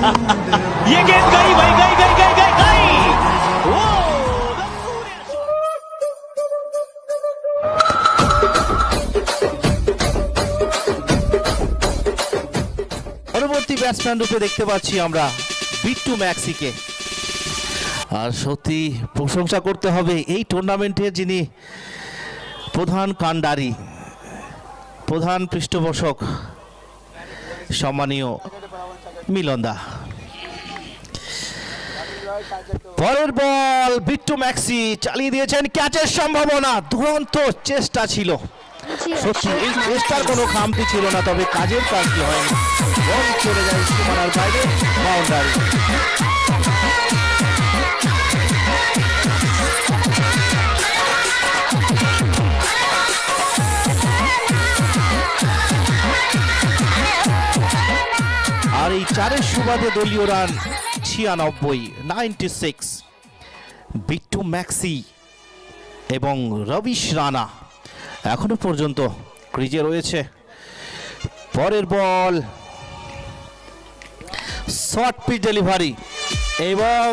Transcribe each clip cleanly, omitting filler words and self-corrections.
ये गेंद गई भाई, गई गई गई गई गई। পরবর্তী ব্যাটসম্যান রূপে দেখতে পাচ্ছি আমরা বিট্টু ম্যাক্সিকে। আর সত্যি প্রশংসা করতে হবে এই টুর্নামেন্টের যিনি প্রধান কাণ্ডারি, প্রধান পৃষ্ঠপোষক সম্মানীয় মিলনদা। পরের বল বিট্টু ম্যাক্সি চালিয়ে দিয়েছেন, ক্যাচের সম্ভাবনা, দুরন্ত চেষ্টা ছিল, সত্যি এই চেষ্টার কোনো খামতি ছিল না, তবে কাজের কাজটি হয়নি, বল চলে যায় সীমানার বাইরে, বাউন্ডারি। আর এই চারের সুবাদে দলীয় রান 96 বিট্টু ম্যাক্সি এবং রবিশ রানা এখনো পর্যন্ত ক্রিজে রয়েছে। পরের বল শর্ট পিচ ডেলিভারি এবং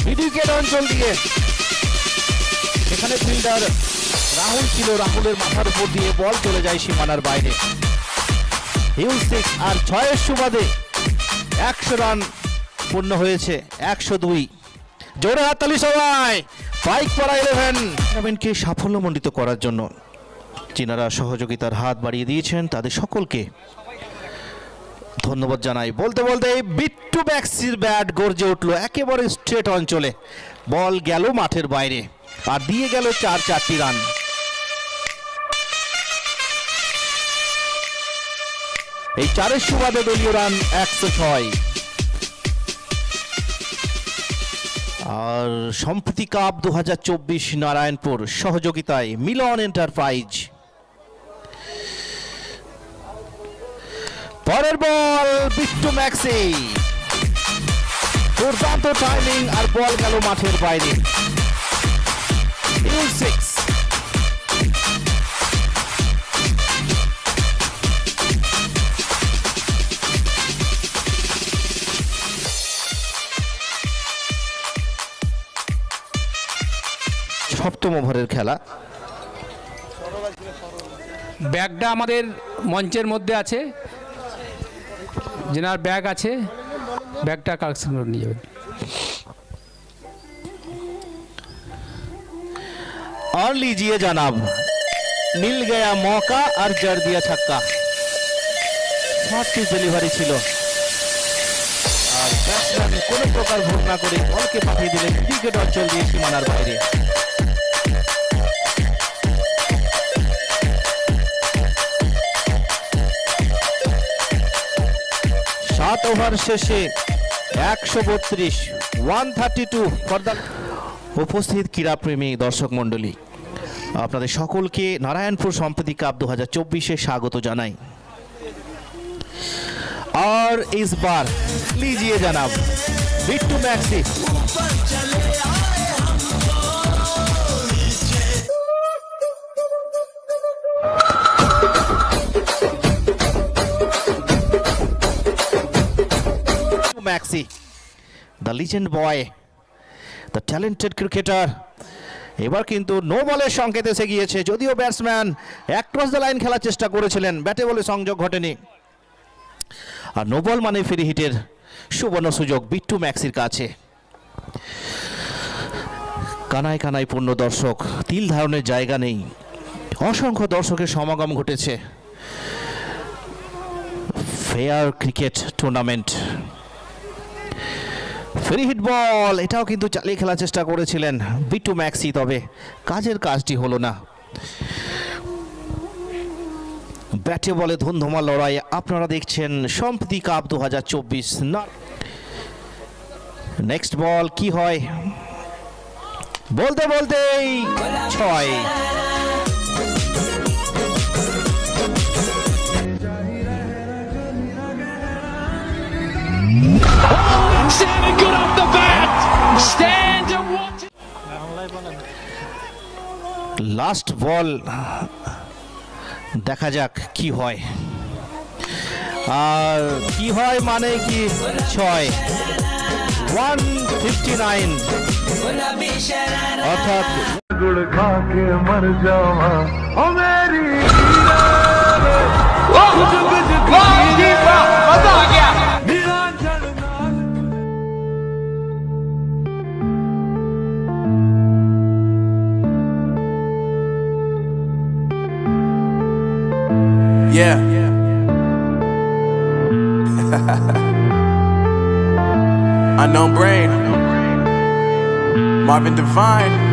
উইকেট অঞ্চল দিয়ে এখানে ফিল্ডার রাহুল ছিল, রাহুলের মাথার উপর দিয়ে বল চলে যায় সীমানার বাইরে। হিউজ 6 আর 6 সুবাদে 100 রান পূর্ণ হয়েছে, 102। জোরে হাততালি সবাই। বাইক পড়া 11 টুর্নামেন্টকে সাফল্যমণ্ডিত করার জন্য যিনারা সহযোগিতার হাত বাড়িয়ে দিয়েছেন তাদের সকলকে ধন্যবাদ জানাই। বলতে বলতে বিট্টু ম্যাক্সির ব্যাট গর্জে উঠলো একেবারে স্ট্রেট অঞ্চলে, বল গেল মাঠের বাইরে আর দিয়ে গেল 4টি রান। এই 4 সুবাদে দলীয় রান 106। আর সম্প্রতি কাপ 2024 নারায়ণপুর সহযোগিতায় মিলন এন্টারপ্রাইজ। পরের বল বিট্টু ম্যাক্সি, দুর্দান্ত টাইমিং আর বল গেল মাঠের বাইরে। 6 সপ্তম ওভারের খেলা। ব্যাগটা আমাদের মঞ্চের মধ্যে আছে, যেনার ব্যাগ আছে ব্যাগটা কালেকশন করে নিয়ে যাবেন। और लीजिए जनाब, मिल गया मौका और जड़ दिया छक्का। शॉर्ट पिच डेलिভারি ছিল আর ব্যাটসম্যান কোনো প্রকার ভুল না করে বলকে পাঠিয়ে দিলেন উইকেট অঞ্চল দিয়ে সীমানার বাইরে। 7 ওভার শেষে 132 132 ফর দ্য উপস্থিত ক্রীড়াপ্রেমী দর্শক মণ্ডলী, আপনাদের সকলকে নারায়ণপুর সম্প্রতি কাপ 2024 স্বাগত জানাই। और इस बार लीजिए जनाब Bittu maxi. Maxi the legend boy, the talented cricketer, এবার কিন্তু নো বলের সংকেত এসে গিয়েছে, যদিও ব্যাটসম্যান অ্যাক্রস দ্য লাইন খেলার চেষ্টা করেছিলেন, ব্যাটে বলে সংযোগ ঘটেনি। আর নো বল মানে ফ্রি হিটের সুবর্ণ সুযোগ বিট্টু ম্যাক্সির কাছে। কানায় কানায় পূর্ণ দর্শক, তিল ধারণের জায়গা নেই, অসংখ্য দর্শকের সমাগম ঘটেছে। Fair cricket tournament. Free hit ball, এটাও কিন্তু চালিয়ে খেলার চেষ্টা করেছিলেন বিট্টু ম্যাক্সি, তবে কাজের কাজটি হলো না। ব্যাটে বলে ধুমধুমা লড়াই আপনারা দেখছেন সম্প্রতি কাপ 2024। নেক্সট বল কি হয়, বলতে বলতেই 6। Good off the bat. Stand and watch. Last বল দেখা যাক কি হয়। আর কি হয় মানে কি 6 159 অর্থাৎ गुड़ खा के मर जावा ओ मेरी मजा आ गया Yeah. Unknown Brain, Marvin Devine.